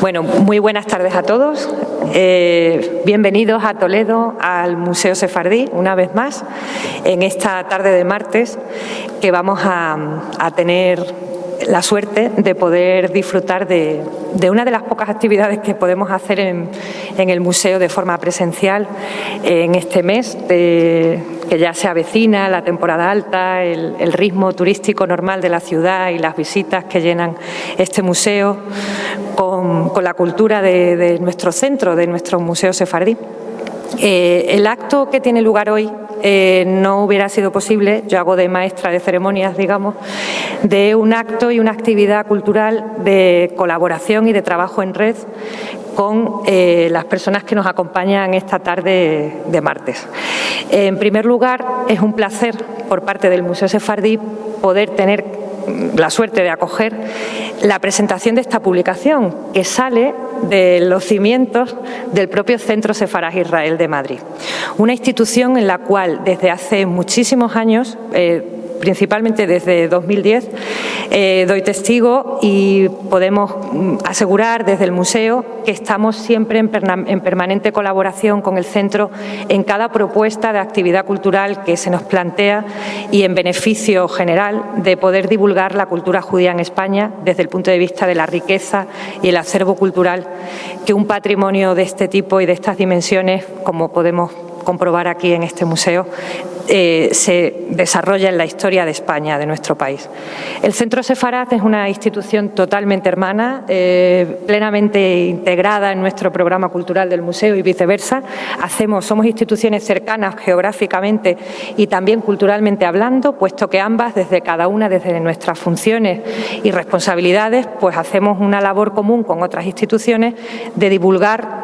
Bueno, muy buenas tardes a todos. Bienvenidos a Toledo, al Museo Sefardí, una vez más, en esta tarde de martes, que vamos a tener la suerte de poder disfrutar de una de las pocas actividades que podemos hacer en el museo de forma presencial en este mes, que ya se avecina la temporada alta, el ritmo turístico normal de la ciudad y las visitas que llenan este museo con la cultura de nuestro centro, de nuestro Museo Sefardí. El acto que tiene lugar hoy no hubiera sido posible, yo hago de maestra de ceremonias, digamos, de un acto y una actividad cultural de colaboración y de trabajo en red con las personas que nos acompañan esta tarde de martes. En primer lugar, es un placer por parte del Museo Sefardí poder tener la suerte de acoger la presentación de esta publicación, que sale de los cimientos del propio Centro Sefaraj Israel de Madrid. Una institución en la cual desde hace muchísimos años, principalmente desde 2010, doy testigo y podemos asegurar desde el museo que estamos siempre en permanente colaboración con el centro en cada propuesta de actividad cultural que se nos plantea y en beneficio general de poder divulgar la cultura judía en España desde el punto de vista de la riqueza y el acervo cultural que un patrimonio de este tipo y de estas dimensiones, como podemos comprobar aquí en este museo, se desarrolla en la historia de España, de nuestro país. El Centro Sefaraj es una institución totalmente hermana, plenamente integrada en nuestro programa cultural del museo y viceversa. Somos instituciones cercanas geográficamente y también culturalmente hablando, puesto que ambas, desde cada una, desde nuestras funciones y responsabilidades, pues hacemos una labor común con otras instituciones de divulgar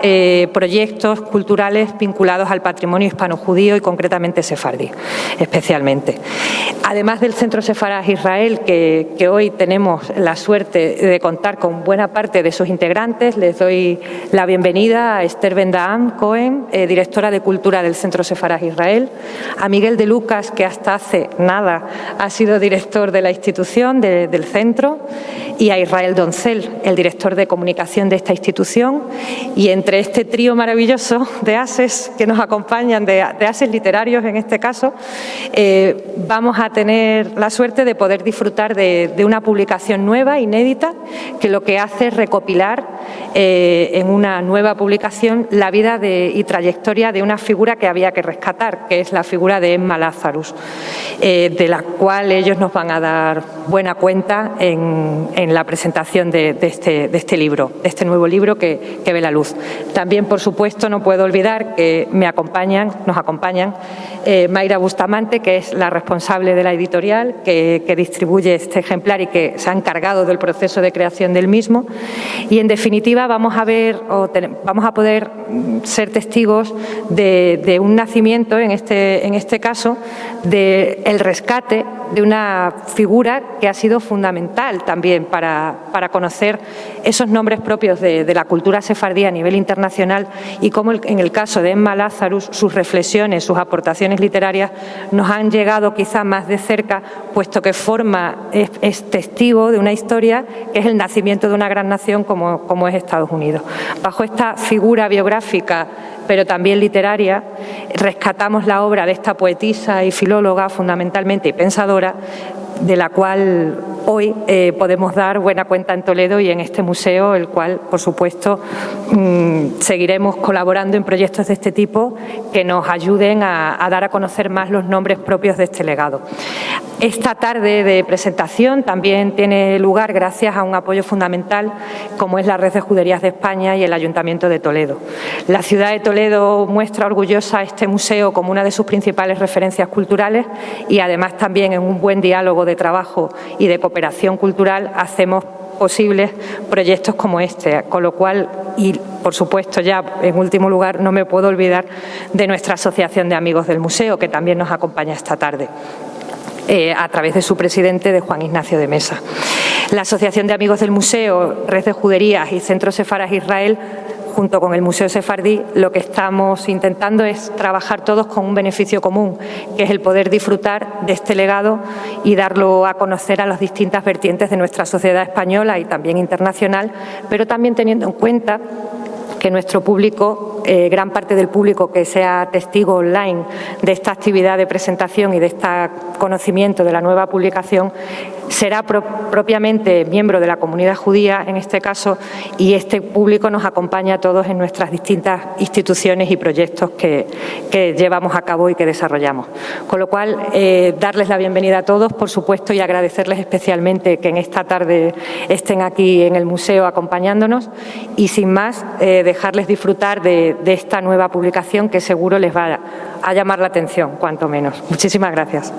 proyectos culturales vinculados al patrimonio hispano-judío y concretamente sefardí, especialmente. Además del Centro Sefaraj Israel, que hoy tenemos la suerte de contar con buena parte de sus integrantes, les doy la bienvenida a Esther Ben-Daham Cohen, directora de Cultura del Centro Sefaraj Israel, a Miguel de Lucas, que hasta hace nada ha sido director de la institución, del centro, y a Israel Doncel, el director de comunicación de esta institución. Y entre este trío maravilloso de ases que nos acompañan, de ases literarios en este caso, vamos a tener la suerte de poder disfrutar de una publicación nueva, inédita, que lo que hace es recopilar en una nueva publicación la vida y trayectoria de una figura que había que rescatar, que es la figura de Emma Lazarus, de la cual ellos nos van a dar buena cuenta en la presentación de este libro, de este nuevo libro que ve la luz. También, por supuesto, no puedo olvidar que nos acompañan Mayra Bustamante, que es la responsable de la editorial que distribuye este ejemplar y que se ha encargado del proceso de creación del mismo. Y, en definitiva, vamos a poder ser testigos de un nacimiento, en este caso, del rescate de una figura que ha sido fundamental también para conocer esos nombres propios de la cultura sefardí a nivel internacional, y cómo en el caso de Emma Lazarus sus reflexiones, sus aportaciones literarias nos han llegado quizá más de cerca, puesto que es testigo de una historia que es el nacimiento de una gran nación como es Estados Unidos. Bajo esta figura biográfica, pero también literaria, rescatamos la obra de esta poetisa y filóloga fundamentalmente y pensadora, de la cual hoy podemos dar buena cuenta en Toledo y en este museo, el cual, por supuesto, seguiremos colaborando en proyectos de este tipo que nos ayuden a dar a conocer más los nombres propios de este legado. Esta tarde de presentación también tiene lugar gracias a un apoyo fundamental como es la Red de Juderías de España y el Ayuntamiento de Toledo. La ciudad de Toledo muestra orgullosa este museo como una de sus principales referencias culturales, y además también en un buen diálogo de trabajo y de cooperación cultural hacemos posibles proyectos como este, con lo cual, y por supuesto ya en último lugar, no me puedo olvidar de nuestra Asociación de Amigos del Museo, que también nos acompaña esta tarde, a través de su presidente, de Juan Ignacio de Mesa. La Asociación de Amigos del Museo, Red de Juderías y Centro Sefaraj Israel junto con el Museo Sefardí, lo que estamos intentando es trabajar todos con un beneficio común, que es el poder disfrutar de este legado y darlo a conocer a las distintas vertientes de nuestra sociedad española y también internacional, pero también teniendo en cuenta que nuestro público, gran parte del público que sea testigo online de esta actividad de presentación y de este conocimiento de la nueva publicación, será propiamente miembro de la comunidad judía, en este caso, y este público nos acompaña a todos en nuestras distintas instituciones y proyectos que llevamos a cabo y que desarrollamos. Con lo cual, darles la bienvenida a todos, por supuesto, y agradecerles especialmente que en esta tarde estén aquí en el museo acompañándonos y, sin más, dejarles disfrutar de esta nueva publicación que seguro les va a llamar la atención, cuanto menos. Muchísimas gracias.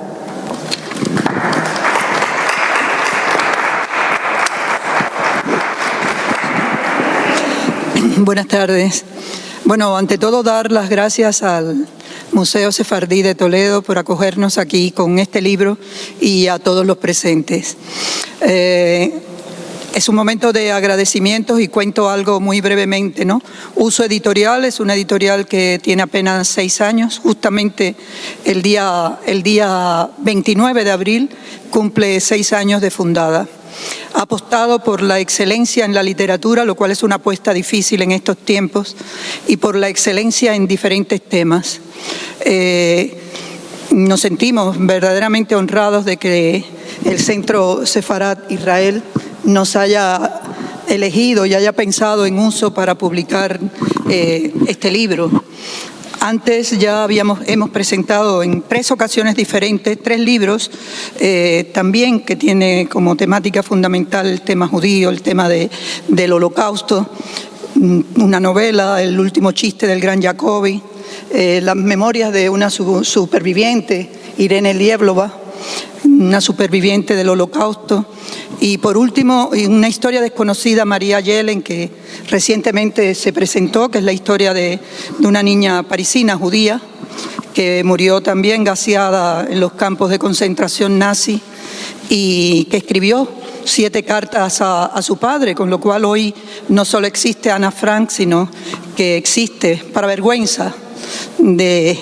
Buenas tardes. Bueno, ante todo dar las gracias al Museo Sefardí de Toledo por acogernos aquí con este libro y a todos los presentes. Es un momento de agradecimientos y cuento algo muy brevemente, ¿no? Uso Editorial es una editorial que tiene apenas 6 años. Justamente el día 29 de abril cumple 6 años de fundada. Ha apostado por la excelencia en la literatura, lo cual es una apuesta difícil en estos tiempos, y por la excelencia en diferentes temas. Nos sentimos verdaderamente honrados de que el Centro Sefarad Israel nos haya elegido y haya pensado en Uso para publicar este libro. Antes ya hemos presentado en 3 ocasiones diferentes 3 libros también que tiene como temática fundamental el tema judío, el tema del Holocausto, una novela, El último chiste del gran Jacobi, las memorias de una superviviente, Irene Lievlova, una superviviente del Holocausto, y por último una historia desconocida, María Yellen, que recientemente se presentó, que es la historia de una niña parisina judía que murió también gaseada en los campos de concentración nazi y que escribió 7 cartas a su padre, con lo cual hoy no solo existe Ana Frank, sino que existe, para vergüenza de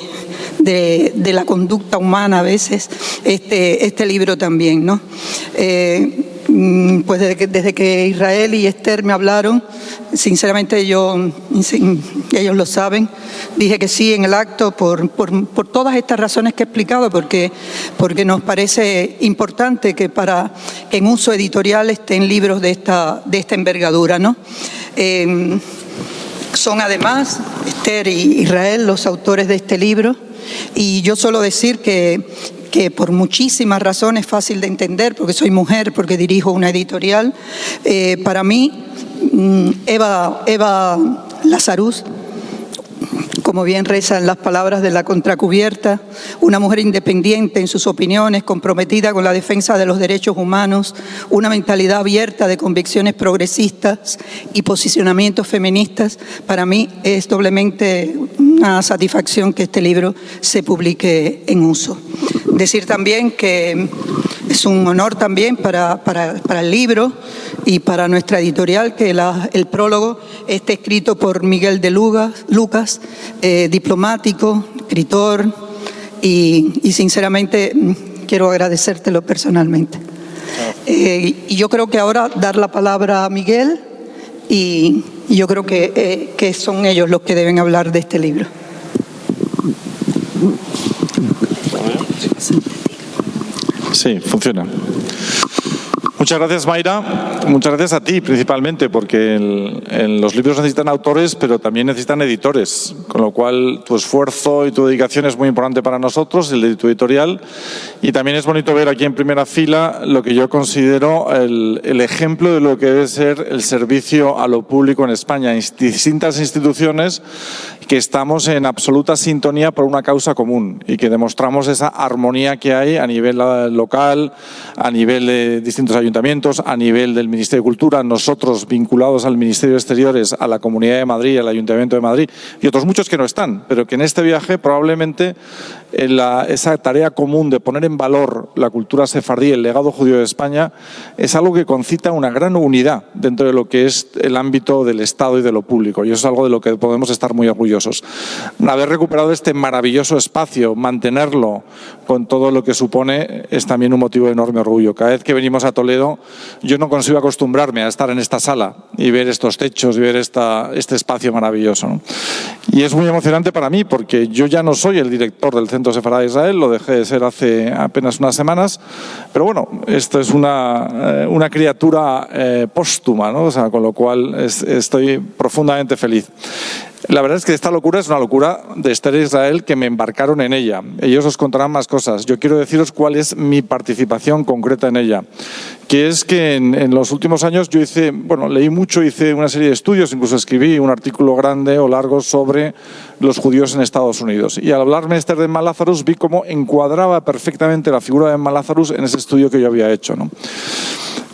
la conducta humana a veces, este libro también, ¿no? Pues desde que Israel y Esther me hablaron, sinceramente ellos lo saben, dije que sí en el acto por todas estas razones que he explicado, porque nos parece importante que en Uso Editorial estén libros de esta envergadura, ¿no? Son además Esther y Israel los autores de este libro, y yo suelo decir que por muchísimas razones, fácil de entender, porque soy mujer, porque dirijo una editorial, para mí Eva Lazarus, como bien rezan las palabras de la contracubierta, una mujer independiente en sus opiniones, comprometida con la defensa de los derechos humanos, una mentalidad abierta de convicciones progresistas y posicionamientos feministas, para mí es doblemente una satisfacción que este libro se publique en Uso. Decir también que es un honor también para el libro y para nuestra editorial que el prólogo esté escrito por Miguel de Lucas, diplomático, escritor, y sinceramente quiero agradecértelo personalmente. Y yo creo que ahora dar la palabra a Miguel, y yo creo que son ellos los que deben hablar de este libro. Sí, funciona. Muchas gracias, Mayra. Muchas gracias a ti, principalmente, porque en los libros necesitan autores, pero también necesitan editores, con lo cual tu esfuerzo y tu dedicación es muy importante para nosotros, el de tu editorial, y también es bonito ver aquí en primera fila lo que yo considero el ejemplo de lo que debe ser el servicio a lo público en España. Distintas instituciones que estamos en absoluta sintonía por una causa común y que demostramos esa armonía que hay a nivel local, a nivel de distintos ayuntamientos ayuntamientos, a nivel del Ministerio de Cultura, nosotros vinculados al Ministerio de Exteriores, a la Comunidad de Madrid, al Ayuntamiento de Madrid y otros muchos que no están, pero que en este viaje probablemente esa tarea común de poner en valor la cultura sefardí, el legado judío de España, es algo que concita una gran unidad dentro de lo que es el ámbito del Estado y de lo público, y eso es algo de lo que podemos estar muy orgullosos. Haber recuperado este maravilloso espacio, mantenerlo con todo lo que supone, es también un motivo de enorme orgullo. Cada vez que venimos a Toledo, yo no consigo acostumbrarme a estar en esta sala y ver estos techos y ver este espacio maravilloso, ¿no? Y es muy emocionante para mí porque yo ya no soy el director del Centro Sefarad de Israel, lo dejé de ser hace apenas unas semanas, pero bueno, esto es una criatura póstuma, ¿no? O sea, con lo cual estoy profundamente feliz. La verdad es que esta locura es una locura de Esther e Israel, que me embarcaron en ella. Ellos os contarán más cosas. Yo quiero deciros cuál es mi participación concreta en ella, que es que en los últimos años yo leí mucho, hice una serie de estudios, incluso escribí un artículo grande o largo sobre los judíos en Estados Unidos. Y al hablarme Esther de Emma Lazarus, vi cómo encuadraba perfectamente la figura de Emma Lazarus en ese estudio que yo había hecho, ¿no?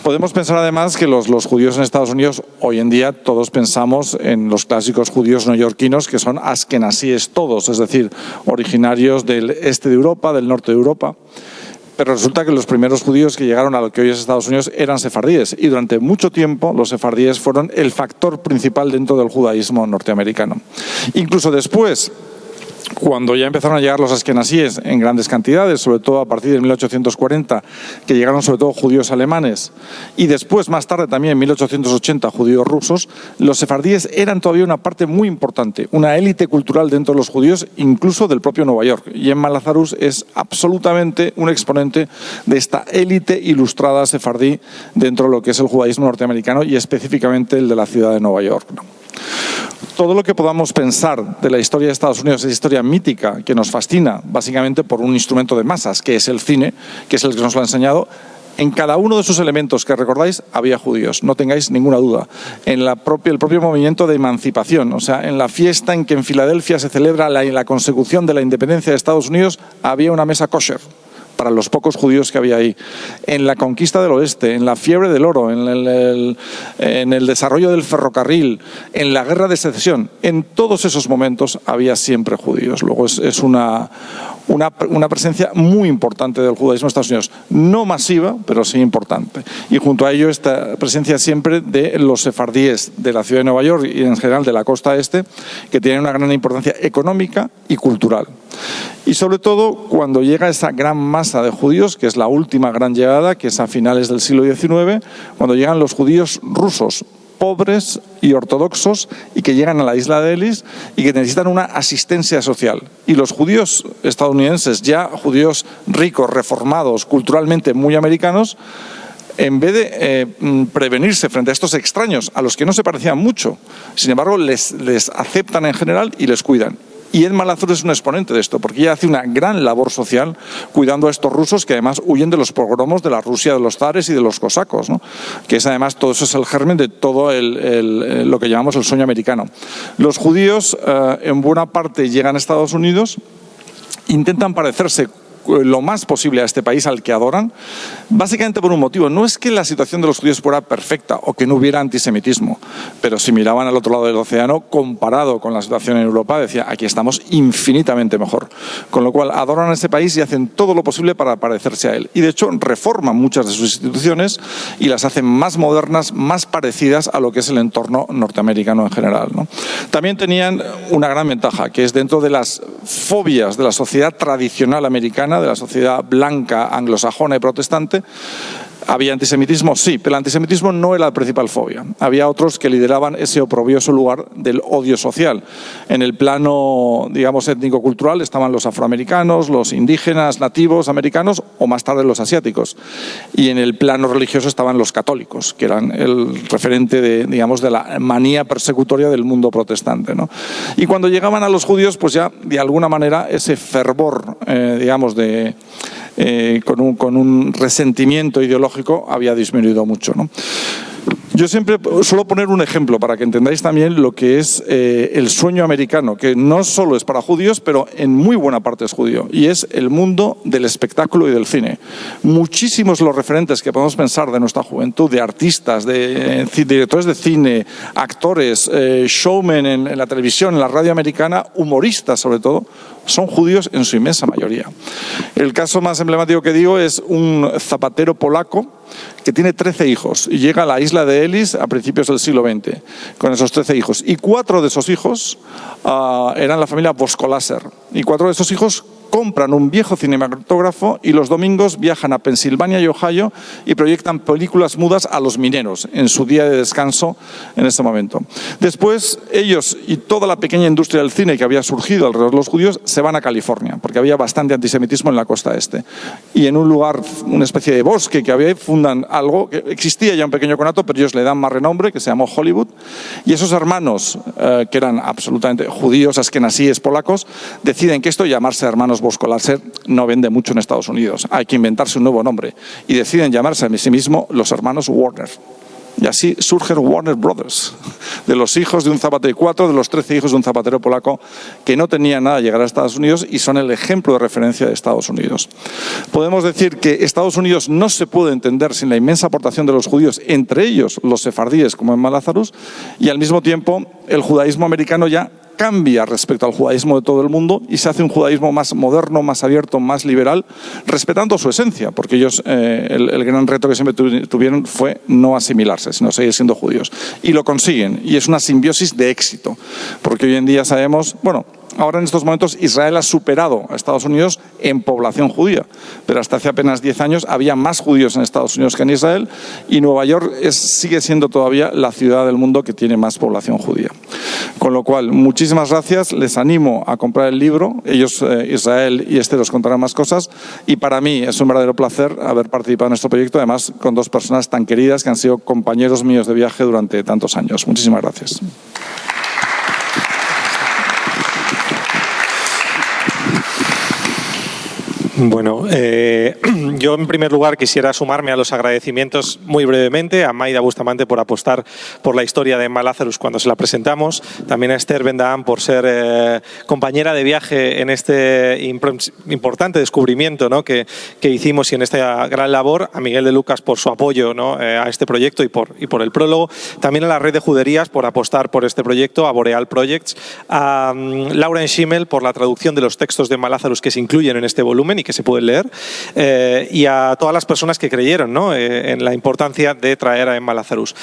Podemos pensar además que los judíos en Estados Unidos, hoy en día todos pensamos en los clásicos judíos neoyorquinos, que son askenazíes todos, es decir, originarios del este de Europa, del norte de Europa. Pero resulta que los primeros judíos que llegaron a lo que hoy es Estados Unidos eran sefardíes, y durante mucho tiempo los sefardíes fueron el factor principal dentro del judaísmo norteamericano. Incluso después, cuando ya empezaron a llegar los askenazíes en grandes cantidades, sobre todo a partir de 1840, que llegaron sobre todo judíos alemanes, y después, más tarde también en 1880, judíos rusos, los sefardíes eran todavía una parte muy importante, una élite cultural dentro de los judíos, incluso del propio Nueva York. Y Emma Lazarus es absolutamente un exponente de esta élite ilustrada sefardí dentro de lo que es el judaísmo norteamericano, y específicamente el de la ciudad de Nueva York, ¿no? Todo lo que podamos pensar de la historia de Estados Unidos es historia mítica que nos fascina, básicamente por un instrumento de masas, que es el cine, que es el que nos lo ha enseñado. En cada uno de sus elementos que recordáis había judíos, no tengáis ninguna duda. En el propio movimiento de emancipación, o sea, en la fiesta en que en Filadelfia se celebra la consecución de la independencia de Estados Unidos, había una mesa kosher para los pocos judíos que había ahí. En la conquista del oeste, en la fiebre del oro, en el desarrollo del ferrocarril, en la guerra de secesión, en todos esos momentos había siempre judíos. Luego es una presencia muy importante del judaísmo en Estados Unidos, no masiva, pero sí importante. Y junto a ello esta presencia siempre de los sefardíes de la ciudad de Nueva York y en general de la costa este, que tienen una gran importancia económica y cultural. Y sobre todo cuando llega esa gran masa de judíos, que es la última gran llegada, que es a finales del siglo XIX, cuando llegan los judíos rusos, pobres y ortodoxos, y que llegan a la isla de Ellis y que necesitan una asistencia social. Y los judíos estadounidenses, ya judíos ricos, reformados, culturalmente muy americanos, en vez de prevenirse frente a estos extraños, a los que no se parecían mucho, sin embargo les aceptan en general y les cuidan. Y Emma Lazarus es un exponente de esto, porque ella hace una gran labor social cuidando a estos rusos que además huyen de los pogromos de la Rusia de los zares y de los cosacos, ¿no? Que es además, todo eso es el germen de todo lo que llamamos el sueño americano. Los judíos en buena parte llegan a Estados Unidos, intentan parecerse lo más posible a este país al que adoran, básicamente por un motivo. No es que la situación de los judíos fuera perfecta o que no hubiera antisemitismo, pero si miraban al otro lado del océano, comparado con la situación en Europa, decía, aquí estamos infinitamente mejor. Con lo cual adoran a este país y hacen todo lo posible para parecerse a él. Y de hecho reforman muchas de sus instituciones y las hacen más modernas, más parecidas a lo que es el entorno norteamericano en general, ¿no? También tenían una gran ventaja, que es dentro de las fobias de la sociedad tradicional americana, de la sociedad blanca, anglosajona y protestante, ¿había antisemitismo? Sí, pero el antisemitismo no era la principal fobia. Había otros que lideraban ese oprobioso lugar del odio social. En el plano, digamos, étnico-cultural estaban los afroamericanos, los indígenas, nativos americanos o más tarde los asiáticos. Y en el plano religioso estaban los católicos, que eran el referente de la manía persecutoria del mundo protestante, ¿no? Y cuando llegaban a los judíos, pues ya de alguna manera ese fervor, con un resentimiento ideológico había disminuido mucho, ¿no? Yo siempre suelo poner un ejemplo para que entendáis también lo que es el sueño americano, que no solo es para judíos, pero en muy buena parte es judío, y es el mundo del espectáculo y del cine. Muchísimos los referentes que podemos pensar de nuestra juventud, de artistas, de directores de cine, actores, showmen en la televisión, en la radio americana, humoristas sobre todo, son judíos en su inmensa mayoría. El caso más emblemático que digo es un zapatero polaco que tiene 13 hijos y llega a la isla de Ellis a principios del siglo XX con esos 13 hijos. Y 4 de esos hijos eran la familia Voskolaser. Y 4 de esos hijos compran un viejo cinematógrafo y los domingos viajan a Pensilvania y Ohio y proyectan películas mudas a los mineros en su día de descanso en ese momento. Después ellos y toda la pequeña industria del cine que había surgido alrededor de los judíos se van a California porque había bastante antisemitismo en la costa este. Y en un lugar, una especie de bosque que había, fundan algo que existía ya un pequeño conato, pero ellos le dan más renombre, que se llamó Hollywood. Y esos hermanos, que eran absolutamente judíos, askenazíes, polacos, deciden que esto, llamarse hermanos Voskolaser, no vende mucho en Estados Unidos. Hay que inventarse un nuevo nombre. Y deciden llamarse a sí mismos los hermanos Warner. Y así surgen Warner Brothers, de los hijos de un zapatero, 4 de los 13 hijos de un zapatero polaco que no tenían nada a llegar a Estados Unidos y son el ejemplo de referencia de Estados Unidos. Podemos decir que Estados Unidos no se puede entender sin la inmensa aportación de los judíos, entre ellos los sefardíes como en Lazarus, y al mismo tiempo el judaísmo americano ya cambia respecto al judaísmo de todo el mundo y se hace un judaísmo más moderno, más abierto, más liberal, respetando su esencia, porque ellos, el gran reto que siempre tuvieron fue no asimilarse, sino seguir siendo judíos. Y lo consiguen, y es una simbiosis de éxito, porque hoy en día sabemos, bueno, ahora en estos momentos Israel ha superado a Estados Unidos en población judía, pero hasta hace apenas 10 años había más judíos en Estados Unidos que en Israel, y Nueva York sigue siendo todavía la ciudad del mundo que tiene más población judía. Con lo cual, muchísimas gracias, les animo a comprar el libro, ellos, Israel y Esther, os contarán más cosas, y para mí es un verdadero placer haber participado en este proyecto, además con 2 personas tan queridas que han sido compañeros míos de viaje durante tantos años. Muchísimas gracias. Bueno, yo en primer lugar quisiera sumarme a los agradecimientos muy brevemente a Maida Bustamante por apostar por la historia de Emma Lazarus cuando se la presentamos, también a Esther Ben-Daham por ser compañera de viaje en este importante descubrimiento, ¿no?, que hicimos y en esta gran labor, a Miguel de Lucas por su apoyo, ¿no?, a este proyecto y por el prólogo, también a la red de juderías por apostar por este proyecto, a Boreal Projects, a Lauren Schimmel por la traducción de los textos de Emma Lazarus que se incluyen en este volumen y que se pueden leer, y a todas las personas que creyeron, ¿no?, en la importancia de traer a Emma Lazarus.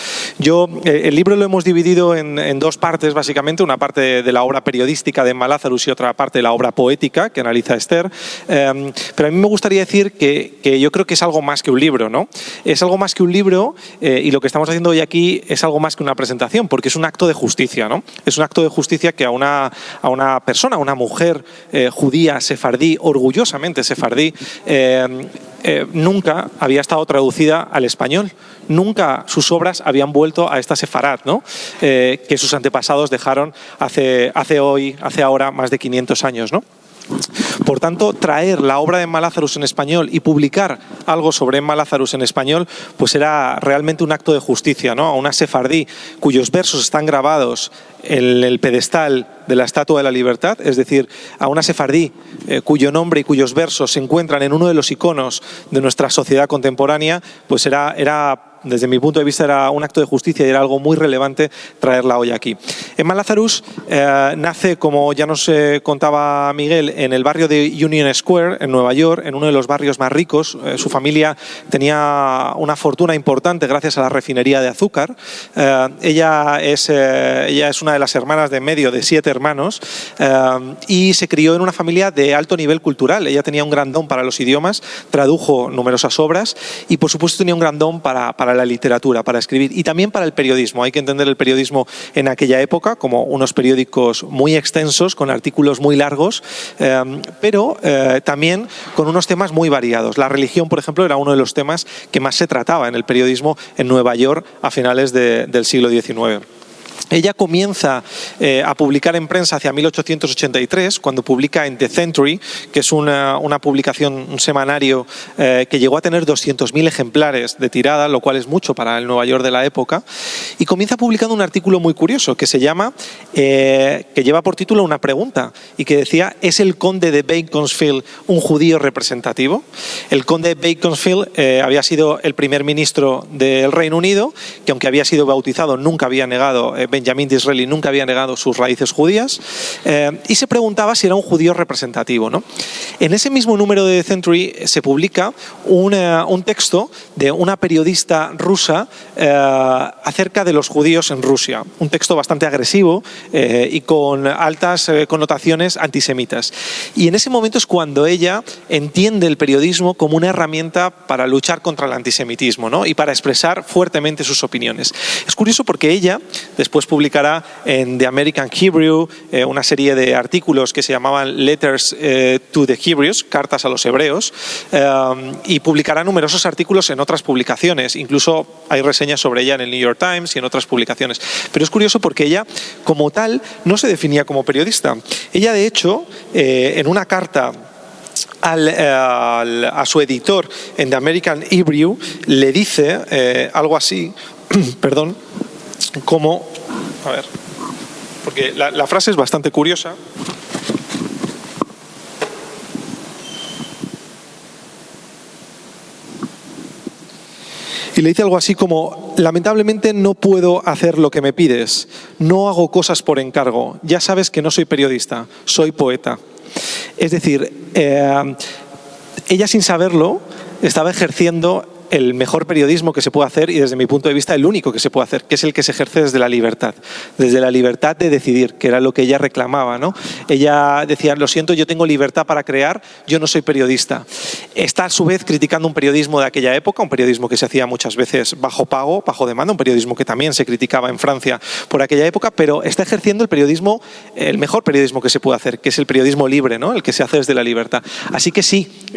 El libro lo hemos dividido en 2 partes, básicamente, una parte de la obra periodística de Emma Lazarus y otra parte de la obra poética que analiza Esther, pero a mí me gustaría decir que yo creo que es algo más que un libro, ¿no? Es algo más que un libro, y lo que estamos haciendo hoy aquí es algo más que una presentación, porque es un acto de justicia, ¿no? Es un acto de justicia que a una persona, a una mujer judía, sefardí, orgullosamente sefardí, nunca había estado traducida al español. Nunca sus obras habían vuelto a esta sefarad, ¿no?, que sus antepasados dejaron hace ahora más de 500 años, ¿no? Por tanto, traer la obra de Emma Lazarus en español y publicar algo sobre Emma Lazarus en español, pues era realmente un acto de justicia, ¿no?, a una sefardí cuyos versos están grabados en el pedestal de la Estatua de la Libertad, es decir, a una sefardí cuyo nombre y cuyos versos se encuentran en uno de los iconos de nuestra sociedad contemporánea, pues era desde mi punto de vista era un acto de justicia y era algo muy relevante traerla hoy aquí. Emma Lazarus nace, como ya nos contaba Miguel, en el barrio de Union Square, en Nueva York, en uno de los barrios más ricos. Su familia tenía una fortuna importante gracias a la refinería de azúcar. Ella es una de las hermanas de medio de 7 hermanos y se crió en una familia de alto nivel cultural. Ella tenía un gran don para los idiomas, tradujo numerosas obras y por supuesto tenía un gran don para la literatura, para escribir y también para el periodismo. Hay que entender el periodismo en aquella época como unos periódicos muy extensos, con artículos muy largos, pero también con unos temas muy variados. La religión, por ejemplo, era uno de los temas que más se trataba en el periodismo en Nueva York a finales del siglo XIX. Ella comienza a publicar en prensa hacia 1883, cuando publica en The Century, que es una publicación, un semanario que llegó a tener 200.000 ejemplares de tirada, lo cual es mucho para el Nueva York de la época, y comienza publicando un artículo muy curioso que se llama, que lleva por título una pregunta, y que decía: ¿es el conde de Beaconsfield un judío representativo? El conde de Beaconsfield había sido el primer ministro del Reino Unido, que aunque había sido bautizado nunca había negado, Benjamin Disraeli nunca había negado sus raíces judías, y se preguntaba si era un judío representativo, ¿no? En ese mismo número de The Century se publica un texto de una periodista rusa acerca de los judíos en Rusia, un texto bastante agresivo y con altas connotaciones antisemitas. Y en ese momento es cuando ella entiende el periodismo como una herramienta para luchar contra el antisemitismo, ¿no? Y para expresar fuertemente sus opiniones. Es curioso porque ella después publicará en The American Hebrew una serie de artículos que se llamaban Letters to the Hebrews, cartas a los hebreos, y publicará numerosos artículos en otras publicaciones. Incluso hay reseñas sobre ella en el New York Times y en otras publicaciones. Pero es curioso porque ella, como tal, no se definía como periodista. Ella, de hecho, en una carta a su editor en The American Hebrew, le dice algo así, perdón, como... A ver, porque la frase es bastante curiosa. Y le dice algo así como: lamentablemente no puedo hacer lo que me pides, no hago cosas por encargo, ya sabes que no soy periodista, soy poeta. Es decir, ella sin saberlo estaba ejerciendo el mejor periodismo que se puede hacer, y desde mi punto de vista el único que se puede hacer, que es el que se ejerce desde la libertad de decidir, que era lo que ella reclamaba, ¿no? Ella decía: lo siento, yo tengo libertad para crear, yo no soy periodista. Está a su vez criticando un periodismo de aquella época, un periodismo que se hacía muchas veces bajo pago, bajo demanda, un periodismo que también se criticaba en Francia por aquella época, pero está ejerciendo el periodismo, el mejor periodismo que se puede hacer, que es el periodismo libre, ¿no? El que se hace desde la libertad. Así que sí,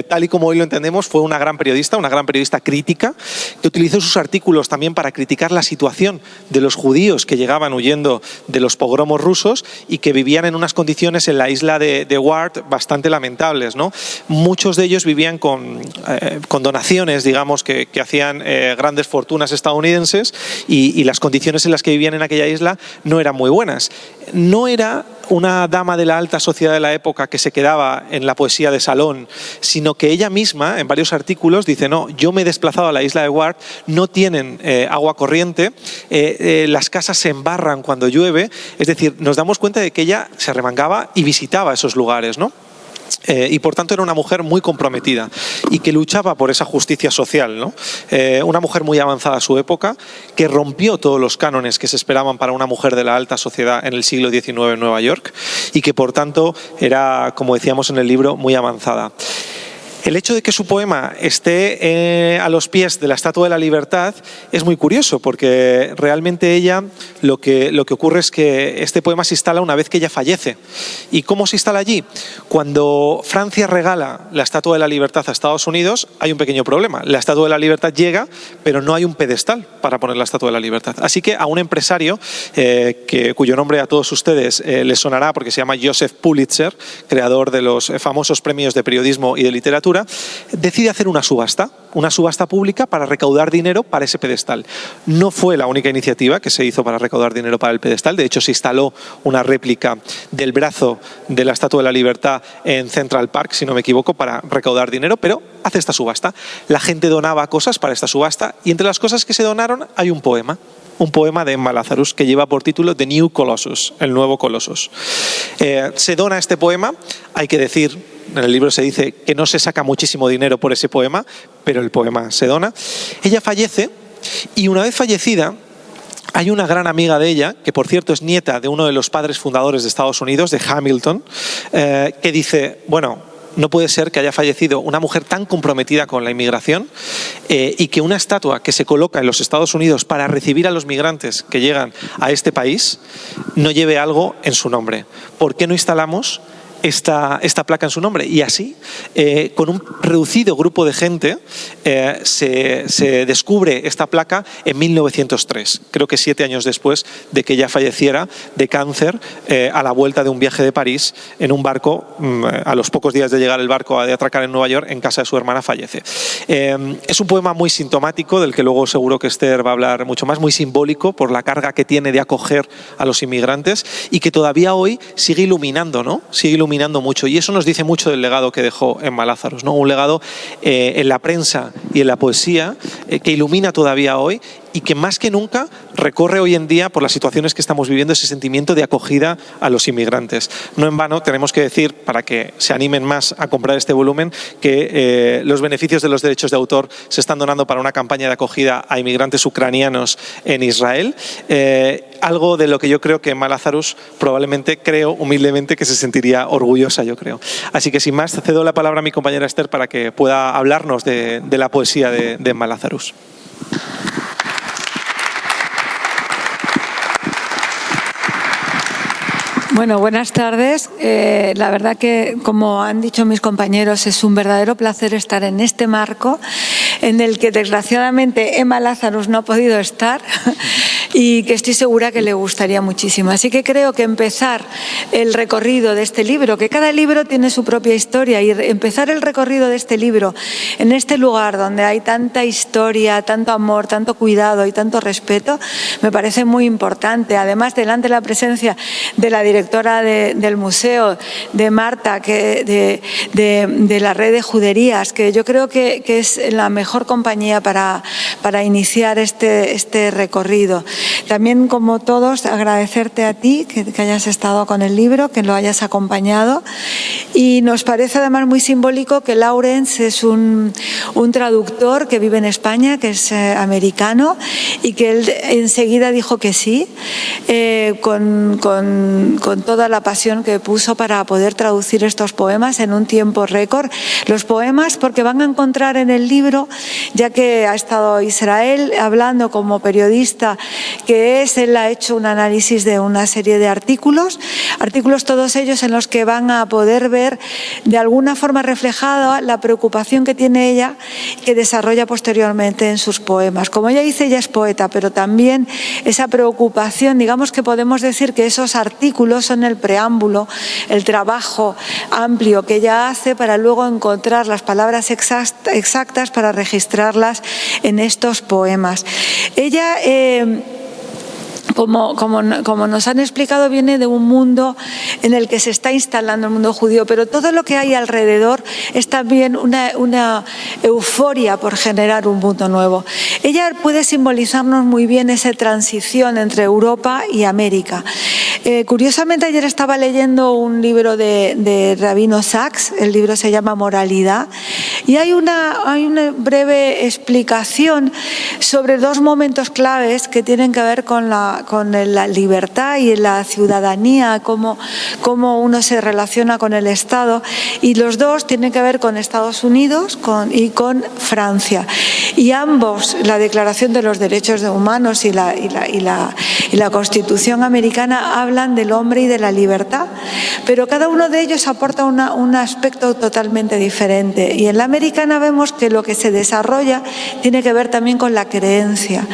tal y como hoy lo entendemos, fue una gran periodista crítica, que utilizó sus artículos también para criticar la situación de los judíos que llegaban huyendo de los pogromos rusos y que vivían en unas condiciones en la isla de Ward bastante lamentables, ¿no? Muchos de ellos vivían con donaciones, digamos, que hacían grandes fortunas estadounidenses, y las condiciones en las que vivían en aquella isla no eran muy buenas. No era una dama de la alta sociedad de la época que se quedaba en la poesía de salón, sino que ella misma, en varios artículos, dice: no, yo me he desplazado a la isla de Ward, no tienen agua corriente, las casas se embarran cuando llueve. Es decir, nos damos cuenta de que ella se arremangaba y visitaba esos lugares, ¿no? Y por tanto era una mujer muy comprometida y que luchaba por esa justicia social, ¿no? Una mujer muy avanzada a su época, que rompió todos los cánones que se esperaban para una mujer de la alta sociedad en el siglo XIX en Nueva York, y que por tanto era, como decíamos en el libro, muy avanzada. El hecho de que su poema esté a los pies de la Estatua de la Libertad es muy curioso, porque realmente ella, lo que ocurre es que este poema se instala una vez que ella fallece. ¿Y cómo se instala allí? Cuando Francia regala la Estatua de la Libertad a Estados Unidos, hay un pequeño problema. La Estatua de la Libertad llega, pero no hay un pedestal para poner la Estatua de la Libertad. Así que a un empresario, cuyo nombre a todos ustedes les sonará porque se llama Joseph Pulitzer, creador de los famosos premios de periodismo y de literatura, decide hacer una subasta pública para recaudar dinero para ese pedestal. No fue la única iniciativa que se hizo para recaudar dinero para el pedestal. De hecho, se instaló una réplica del brazo de la Estatua de la Libertad en Central Park, si no me equivoco, para recaudar dinero, pero hace esta subasta. La gente donaba cosas para esta subasta, y entre las cosas que se donaron hay un poema de Emma Lazarus que lleva por título The New Colossus, el nuevo Colossus. Se dona este poema. Hay que decir, en el libro se dice que no se saca muchísimo dinero por ese poema, pero el poema se dona. Ella fallece, y una vez fallecida, hay una gran amiga de ella, que por cierto es nieta de uno de los padres fundadores de Estados Unidos, de Hamilton, que dice: bueno, no puede ser que haya fallecido una mujer tan comprometida con la inmigración y que una estatua que se coloca en los Estados Unidos para recibir a los migrantes que llegan a este país no lleve algo en su nombre. ¿Por qué no instalamos esta placa en su nombre. Y así, con un reducido grupo de gente, se descubre esta placa en 1903, creo que 7 años después de que ella falleciera de cáncer a la vuelta de un viaje de París en un barco. A los pocos días de llegar el barco de atracar en Nueva York, en casa de su hermana fallece. Es un poema muy sintomático, del que luego seguro que Esther va a hablar mucho más, muy simbólico por la carga que tiene de acoger a los inmigrantes y que todavía hoy sigue iluminando, ¿no? Sigue iluminando mucho, y eso nos dice mucho del legado que dejó Emma Lazarus, ¿no? Un legado en la prensa y en la poesía que ilumina todavía hoy y que más que nunca recorre hoy en día, por las situaciones que estamos viviendo, ese sentimiento de acogida a los inmigrantes. No en vano tenemos que decir, para que se animen más a comprar este volumen, que los beneficios de los derechos de autor se están donando para una campaña de acogida a inmigrantes ucranianos en Israel. Algo de lo que yo creo que Emma Lazarus probablemente, creo humildemente, que se sentiría orgullosa, yo creo. Así que sin más, cedo la palabra a mi compañera Esther para que pueda hablarnos de la poesía de Emma Lazarus. Bueno, buenas tardes. La verdad que, como han dicho mis compañeros, es un verdadero placer estar en este marco en el que desgraciadamente Emma Lazarus no ha podido estar y que estoy segura que le gustaría muchísimo. Así que creo que empezar el recorrido de este libro, que cada libro tiene su propia historia, y empezar el recorrido de este libro en este lugar donde hay tanta historia, tanto amor, tanto cuidado y tanto respeto, me parece muy importante. Además, delante de la presencia de la directora del museo, de Marta, de la red de Juderías, que yo creo que es la mejor compañía para iniciar este recorrido. También, como todos, agradecerte a ti que hayas estado con el libro, que lo hayas acompañado. Y nos parece además muy simbólico que Lawrence es un traductor que vive en España, que es americano, y que él enseguida dijo que sí, con toda la pasión que puso para poder traducir estos poemas en un tiempo récord. Los poemas, porque van a encontrar en el libro, ya que ha estado Israel hablando como periodista, que él ha hecho un análisis de una serie de artículos todos ellos en los que van a poder ver de alguna forma reflejada la preocupación que tiene ella, que desarrolla posteriormente en sus poemas. Como ella dice, ella es poeta, pero también esa preocupación, digamos que podemos decir que esos artículos son el preámbulo, el trabajo amplio que ella hace para luego encontrar las palabras exactas para registrarlas en estos poemas. Ella, como nos han explicado, viene de un mundo en el que se está instalando el mundo judío, pero todo lo que hay alrededor es también una euforia por generar un mundo nuevo. Ella puede simbolizarnos muy bien esa transición entre Europa y América. Curiosamente, ayer estaba leyendo un libro de Rabino Sachs, el libro se llama Moralidad, y hay una breve explicación sobre dos momentos claves que tienen que ver con la libertad y la ciudadanía, cómo uno se relaciona con el Estado, y los dos tienen que ver con Estados Unidos y con Francia. Y ambos, la Declaración de los Derechos Humanos y la Constitución americana, hablan del hombre y de la libertad, pero cada uno de ellos aporta un aspecto totalmente diferente. Y en la americana vemos que lo que se desarrolla tiene que ver también con la creencia,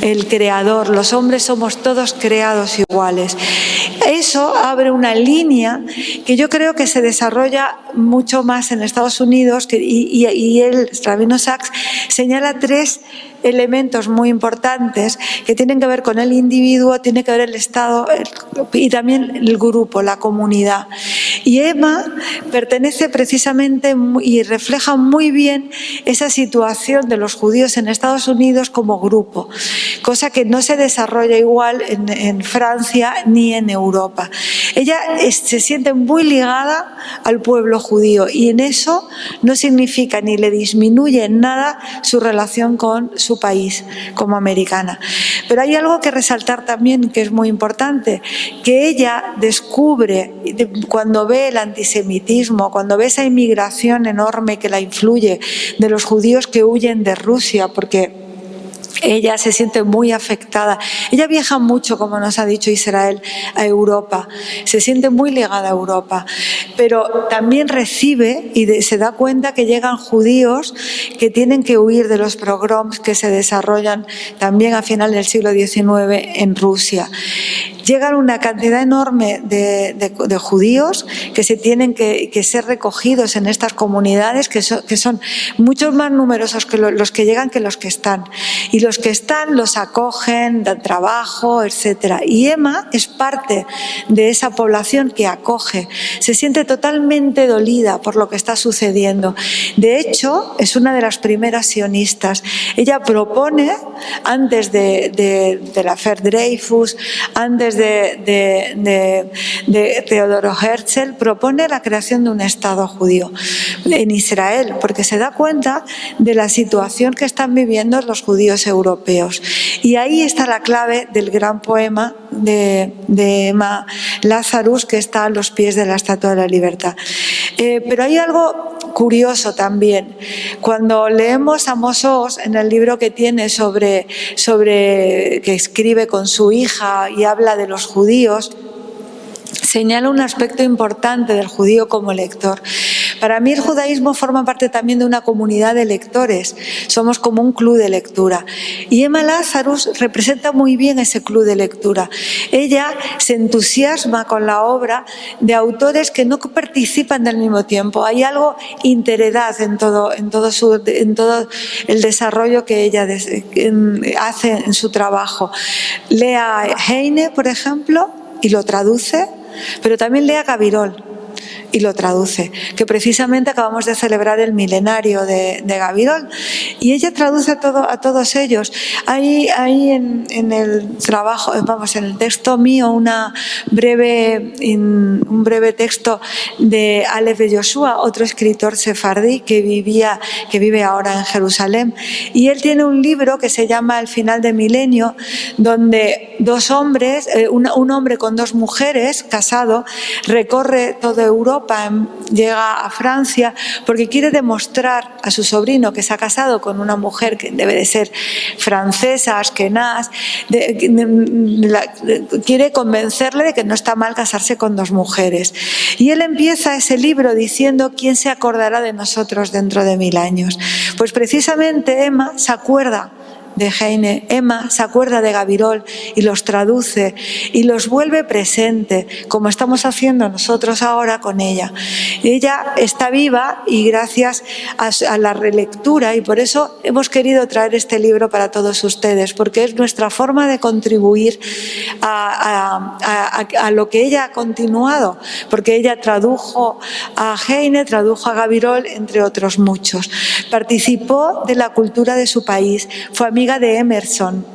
el creador. Los hombres somos todos creados iguales. Eso abre una línea que yo creo que se desarrolla mucho más en Estados Unidos, y él, Rabino Sachs, señala 3 elementos muy importantes que tienen que ver con el individuo, tiene que ver el Estado y también el grupo, la comunidad. Y Emma pertenece precisamente y refleja muy bien esa situación de los judíos en Estados Unidos como grupo, cosa que no se desarrolla igual en Francia ni en Europa. Ella se siente muy ligada al pueblo judío, y en eso no significa ni le disminuye en nada su relación con su país como americana. Pero hay algo que resaltar también, que es muy importante, que ella descubre cuando ve el antisemitismo, cuando ve esa inmigración enorme que la influye de los judíos que huyen de Rusia, porque ella se siente muy afectada. Ella viaja mucho, como nos ha dicho Israel, a Europa. Se siente muy ligada a Europa. Pero también recibe y se da cuenta que llegan judíos que tienen que huir de los pogroms que se desarrollan también a final del siglo XIX en Rusia. Llegan una cantidad enorme de judíos que se tienen que ser recogidos en estas comunidades que son muchos más numerosos que los que llegan que los que están. Y los que están los acogen, dan trabajo, etc. Y Emma es parte de esa población que acoge. Se siente totalmente dolida por lo que está sucediendo. De hecho, es una de las primeras sionistas. Ella propone, antes de la Affaire Dreyfus, antes de Teodoro Herzl, propone la creación de un Estado judío en Israel, porque se da cuenta de la situación que están viviendo los judíos europeos. Y ahí está la clave del gran poema de Emma Lazarus, que está a los pies de la Estatua de la Libertad. Pero hay algo curioso también. Cuando leemos a Amos Oz en el libro que tiene que escribe con su hija y habla de los judíos, señala un aspecto importante del judío como lector. Para mí el judaísmo forma parte también de una comunidad de lectores. Somos como un club de lectura. Y Emma Lazarus representa muy bien ese club de lectura. Ella se entusiasma con la obra de autores que no participan del mismo tiempo. Hay algo interedad en todo el desarrollo que ella hace en su trabajo. Lee a Heine, por ejemplo, y lo traduce, pero también lee a Gabirol y lo traduce, que precisamente acabamos de celebrar el milenario de Gabirol, y ella traduce a todos ellos. Hay en el trabajo, en el texto mío, un breve texto de Aleph de Yoshua, otro escritor sefardí que vive ahora en Jerusalén, y él tiene un libro que se llama El final del milenio, donde dos hombres, un hombre con dos mujeres, casado, recorre toda Europa, llega a Francia porque quiere demostrar a su sobrino, que se ha casado con una mujer que debe de ser francesa, askenaz, quiere convencerle de que no está mal casarse con dos mujeres. Y él empieza ese libro diciendo: ¿quién se acordará de nosotros dentro de 1000 años? Pues precisamente Emma se acuerda de Heine, Emma se acuerda de Gabirol y los traduce y los vuelve presente, como estamos haciendo nosotros ahora con ella. Ella está viva y gracias a la relectura, y por eso hemos querido traer este libro para todos ustedes, porque es nuestra forma de contribuir a lo que ella ha continuado, porque ella tradujo a Heine, tradujo a Gabirol, entre otros muchos. Participó de la cultura de su país, fue amiga de Emerson,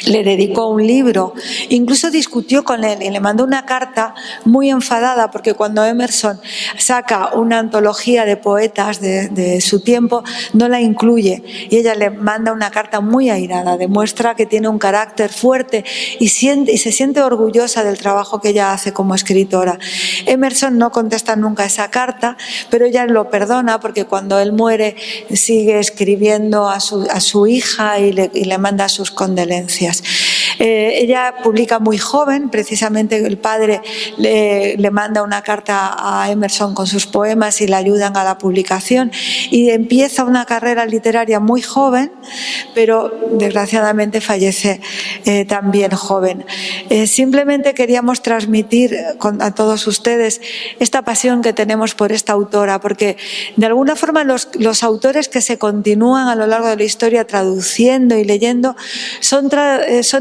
le dedicó un libro, incluso discutió con él y le mandó una carta muy enfadada, porque cuando Emerson saca una antología de poetas de su tiempo no la incluye, y ella le manda una carta muy airada. Demuestra que tiene un carácter fuerte y se siente orgullosa del trabajo que ella hace como escritora. Emerson no contesta nunca esa carta, pero ella lo perdona, porque cuando él muere sigue escribiendo a su hija y le manda sus condolencias. Ella publica muy joven, precisamente el padre le manda una carta a Emerson con sus poemas y le ayudan a la publicación, y empieza una carrera literaria muy joven, pero desgraciadamente fallece también joven. Simplemente queríamos transmitir a todos ustedes esta pasión que tenemos por esta autora, porque de alguna forma los autores que se continúan a lo largo de la historia traduciendo y leyendo son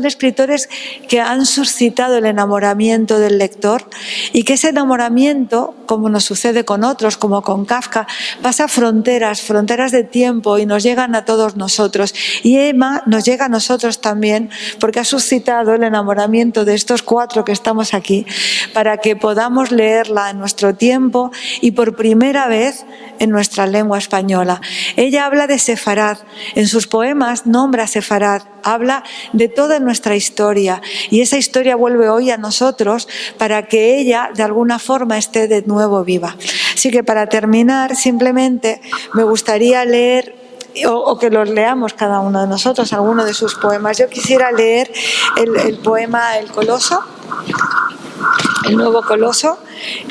escritores que han suscitado el enamoramiento del lector, y que ese enamoramiento, como nos sucede con otros, como con Kafka, pasa fronteras de tiempo y nos llegan a todos nosotros. Y Emma nos llega a nosotros también, porque ha suscitado el enamoramiento de estos 4 que estamos aquí, para que podamos leerla en nuestro tiempo y por primera vez en nuestra lengua española. Ella habla de Sefarad, en sus poemas nombra Sefarad, habla de toda nuestra historia, y esa historia vuelve hoy a nosotros para que ella de alguna forma esté de nuevo viva. Así que para terminar, simplemente me gustaría leer o que los leamos cada uno de nosotros, alguno de sus poemas. Yo quisiera leer el poema El Coloso, el nuevo Coloso,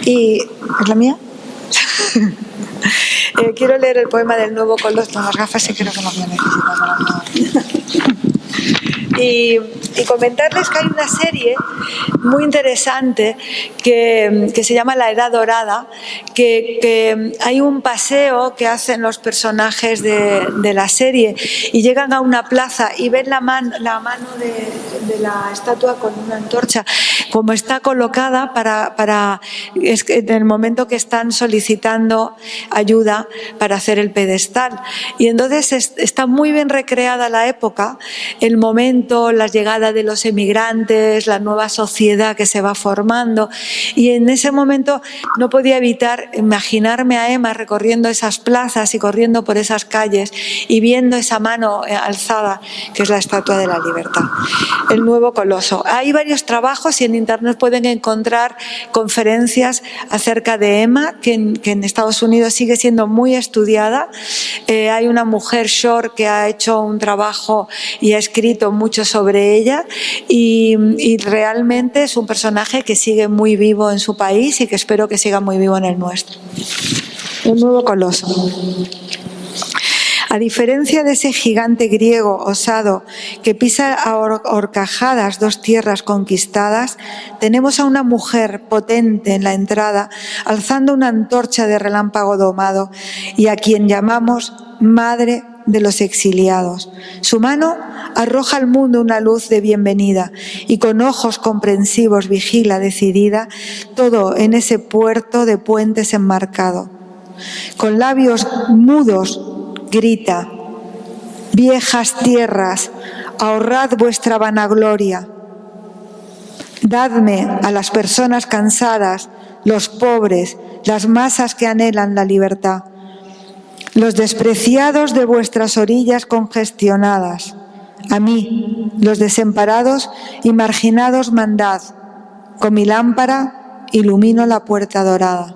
y ¿es la mía? Quiero leer el poema del nuevo Coloso. Con las gafas sí creo que no voy a necesitar para nada. Y comentarles que hay una serie muy interesante que se llama La Edad Dorada, que hay un paseo que hacen los personajes de la serie y llegan a una plaza y ven la mano de la estatua con una antorcha, como está colocada para en el momento que están solicitando ayuda para hacer el pedestal. Y entonces está muy bien recreada la época, el momento, la llegada de los emigrantes, la nueva sociedad que se va formando, y en ese momento no podía evitar imaginarme a Emma recorriendo esas plazas y corriendo por esas calles y viendo esa mano alzada que es la Estatua de la Libertad. El nuevo Coloso. Hay varios trabajos y en internet pueden encontrar conferencias acerca de Emma, que en Estados Unidos sigue siendo muy estudiada. Hay una mujer, Shore, que ha hecho un trabajo y ha escrito mucho sobre ella, y realmente es un personaje que sigue muy vivo en su país y que espero que siga muy vivo en el nuestro. El nuevo Coloso. A diferencia de ese gigante griego osado que pisa a horcajadas 2 tierras conquistadas, tenemos a una mujer potente en la entrada, alzando una antorcha de relámpago domado, y a quien llamamos Madre de los exiliados. Su mano arroja al mundo una luz de bienvenida y con ojos comprensivos vigila decidida todo en ese puerto de puentes enmarcado. Con labios mudos grita: viejas tierras, ahorrad vuestra vanagloria. Dadme a las personas cansadas, los pobres, las masas que anhelan la libertad. Los despreciados de vuestras orillas congestionadas. A mí, los desamparados y marginados, mandad. Con mi lámpara ilumino la puerta dorada.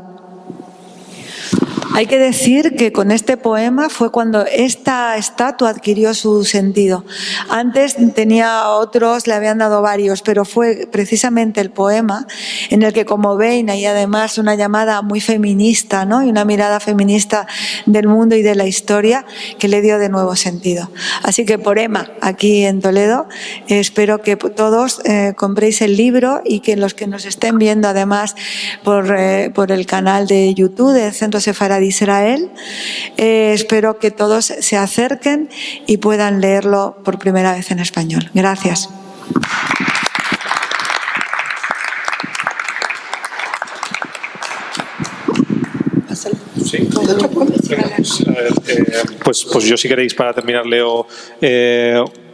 Hay que decir que con este poema fue cuando esta estatua adquirió su sentido. Antes tenía otros, le habían dado varios, pero fue precisamente el poema en el que, como ven, hay además una llamada muy feminista, ¿no? Y una mirada feminista del mundo y de la historia que le dio de nuevo sentido. Así que por Emma, aquí en Toledo, espero que todos compréis el libro y que los que nos estén viendo además por el canal de YouTube del Centro Sefaradí Israel, espero que todos se acerquen y puedan leerlo por primera vez en español. Gracias. Sí. Pues yo, si queréis, para terminar, leo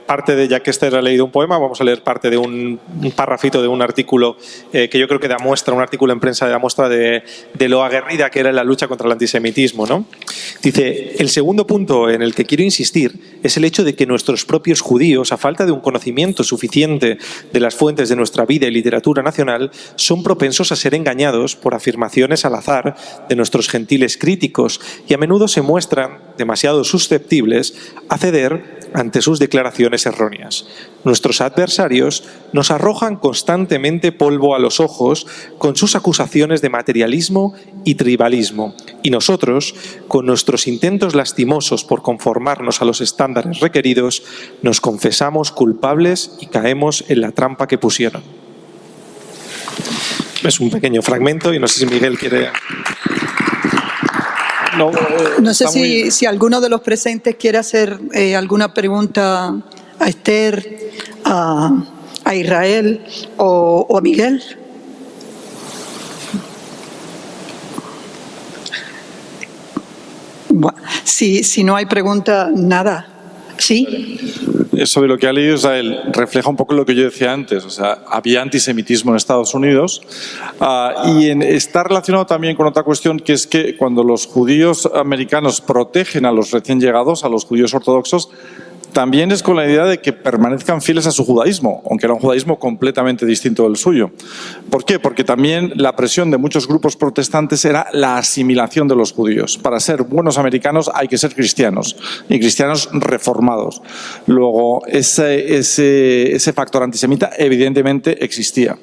parte de, ya que Esther ha leído un poema, vamos a leer parte de un parrafito de un artículo que yo creo que da muestra, un artículo en prensa da muestra de lo aguerrida que era la lucha contra el antisemitismo, ¿no? Dice: el segundo punto en el que quiero insistir es el hecho de que nuestros propios judíos, a falta de un conocimiento suficiente de las fuentes de nuestra vida y literatura nacional, son propensos a ser engañados por afirmaciones al azar de nuestros gentiles críticos y a menudo se muestran demasiado susceptibles a ceder ante sus declaraciones erróneas. Nuestros adversarios nos arrojan constantemente polvo a los ojos con sus acusaciones de materialismo y tribalismo, y nosotros, con nuestros intentos lastimosos por conformarnos a los estándares requeridos, nos confesamos culpables y caemos en la trampa que pusieron. Es un pequeño fragmento y no sé si Miguel quiere... No sé si alguno de los presentes quiere hacer alguna pregunta a Esther, a Israel o a Miguel. Bueno, si no hay pregunta, nada. ¿Sí? Sobre lo que ha leído Israel, refleja un poco lo que yo decía antes. O sea, había antisemitismo en Estados Unidos y está relacionado también con otra cuestión, que es que cuando los judíos americanos protegen a los recién llegados, a los judíos ortodoxos, también es con la idea de que permanezcan fieles a su judaísmo, aunque era un judaísmo completamente distinto del suyo. ¿Por qué? Porque también la presión de muchos grupos protestantes era la asimilación de los judíos. Para ser buenos americanos hay que ser cristianos, y cristianos reformados. Luego, ese factor antisemita evidentemente existía.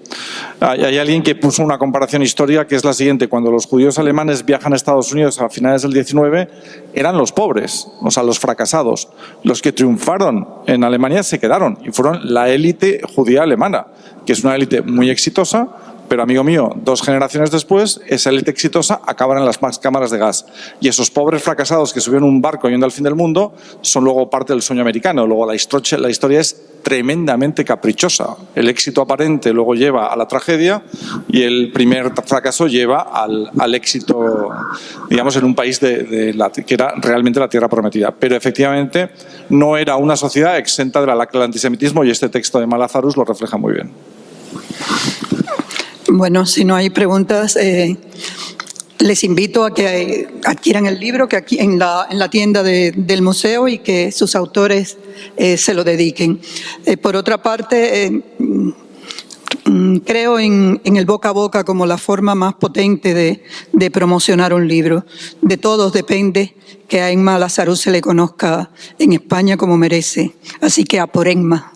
Hay alguien que puso una comparación histórica que es la siguiente: cuando los judíos alemanes viajan a Estados Unidos a finales del 19, eran los pobres, o sea, los fracasados. Los que triunfaron en Alemania se quedaron y fueron la élite judía alemana, que es una élite muy exitosa, pero, amigo mío, 2 generaciones después, esa élite exitosa acaba en las cámaras de gas. Y esos pobres fracasados que subieron un barco yendo al fin del mundo son luego parte del sueño americano. Luego la historia es tremendamente caprichosa. El éxito aparente luego lleva a la tragedia y el primer fracaso lleva al éxito, digamos, en un país que era realmente la tierra prometida. Pero efectivamente no era una sociedad exenta de la lacra del antisemitismo, y este texto de Malazarus lo refleja muy bien. Bueno, si no hay preguntas, les invito a que adquieran el libro que aquí en la tienda del museo y que sus autores se lo dediquen. Por otra parte, creo en el boca a boca como la forma más potente de promocionar un libro. De todos depende que a Enma Lazarus se le conozca en España como merece. Así que a por Enma.